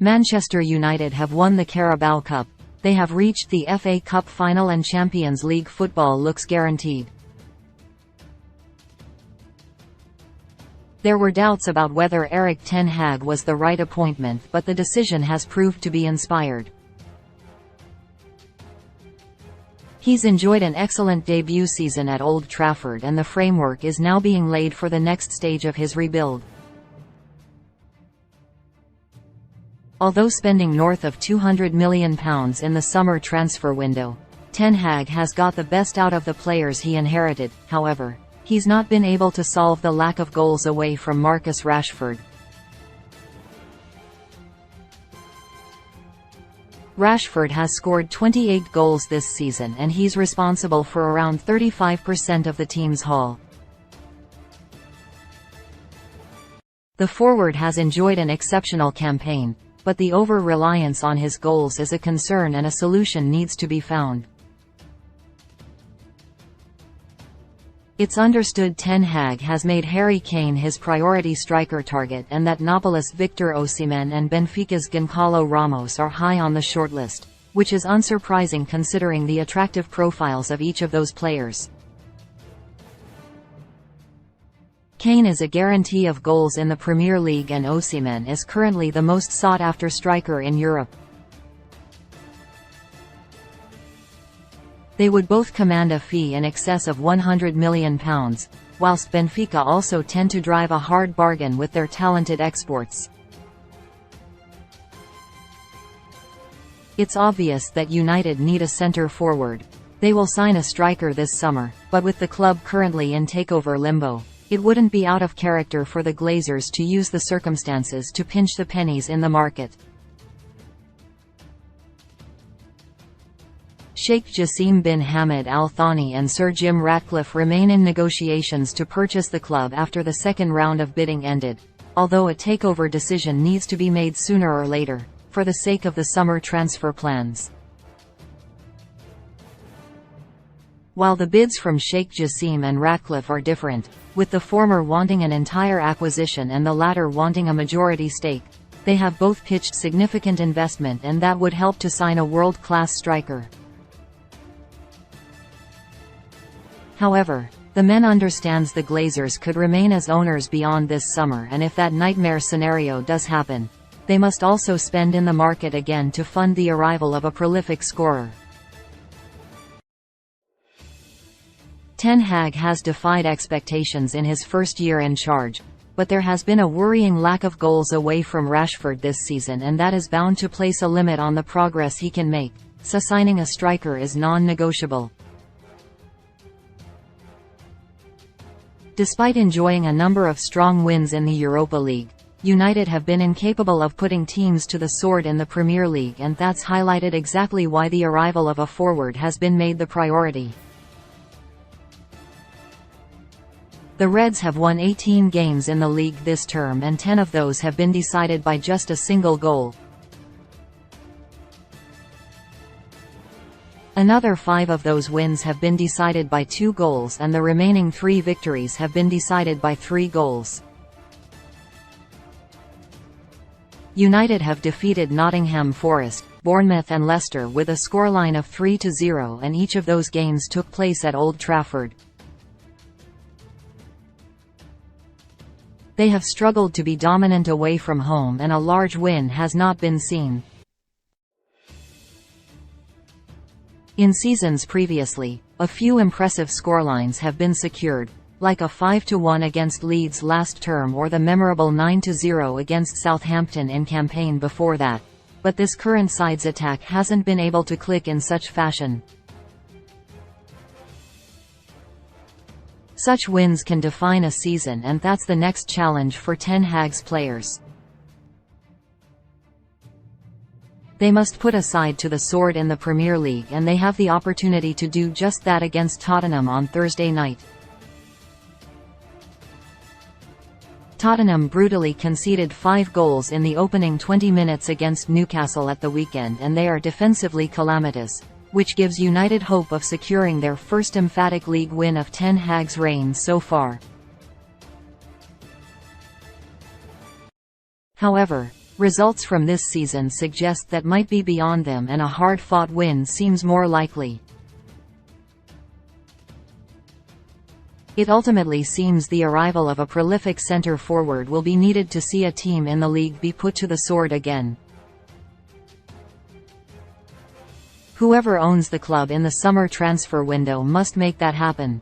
Manchester United have won the Carabao Cup. They have reached the FA Cup final and Champions League football looks guaranteed. There were doubts about whether Erik Ten Hag was the right appointment, but the decision has proved to be inspired. He's enjoyed an excellent debut season at Old Trafford, and the framework is now being laid for the next stage of his rebuild. Although spending north of £200 million in the summer transfer window, Ten Hag has got the best out of the players he inherited. However, he's not been able to solve the lack of goals away from Marcus Rashford. Rashford has scored 28 goals this season, and he's responsible for around 35% of the team's haul. The forward has enjoyed an exceptional campaign, but the over-reliance on his goals is a concern and a solution needs to be found. It's understood Ten Hag has made Harry Kane his priority striker target, and that Napolis' Victor Osimhen and Benfica's Gonçalo Ramos are high on the shortlist, which is unsurprising considering the attractive profiles of each of those players. Kane is a guarantee of goals in the Premier League, and Osimhen is currently the most sought-after striker in Europe. They would both command a fee in excess of £100 million, whilst Benfica also tend to drive a hard bargain with their talented exports. It's obvious that United need a centre-forward. They will sign a striker this summer, but with the club currently in takeover limbo, it wouldn't be out of character for the Glazers to use the circumstances to pinch the pennies in the market. Sheikh Jassim bin Hamad Al Thani and Sir Jim Ratcliffe remain in negotiations to purchase the club after the second round of bidding ended, although a takeover decision needs to be made sooner or later, for the sake of the summer transfer plans. While the bids from Sheikh Jassim and Ratcliffe are different, with the former wanting an entire acquisition and the latter wanting a majority stake, they have both pitched significant investment, and that would help to sign a world-class striker. However, the men understands the Glazers could remain as owners beyond this summer, and if that nightmare scenario does happen, they must also spend in the market again to fund the arrival of a prolific scorer. Ten Hag has defied expectations in his first year in charge, but there has been a worrying lack of goals away from Rashford this season, and that is bound to place a limit on the progress he can make, so signing a striker is non-negotiable. Despite enjoying a number of strong wins in the Europa League, United have been incapable of putting teams to the sword in the Premier League, and that's highlighted exactly why the arrival of a forward has been made the priority. The Reds have won 18 games in the league this term, and 10 of those have been decided by just a single goal. Another 5 of those wins have been decided by 2 goals, and the remaining 3 victories have been decided by 3 goals. United have defeated Nottingham Forest, Bournemouth and Leicester with a scoreline of 3-0, and each of those games took place at Old Trafford. They have struggled to be dominant away from home, and a large win has not been seen. In seasons previously, a few impressive scorelines have been secured, like a 5-1 against Leeds last term or the memorable 9-0 against Southampton in campaign before that, but this current side's attack hasn't been able to click in such fashion. Such wins can define a season, and that's the next challenge for Ten Hag's players. They must put aside to the sword in the Premier League, and they have the opportunity to do just that against Tottenham on Thursday night. Tottenham brutally conceded 5 goals in the opening 20 minutes against Newcastle at the weekend, and they are defensively calamitous, which gives United hope of securing their first emphatic league win of Ten Hag's reign so far. However, Results from this season suggest that might be beyond them, and a hard-fought win seems more likely. It ultimately seems the arrival of a prolific center forward will be needed to see a team in the league be put to the sword again. Whoever owns the club in the summer transfer window must make that happen.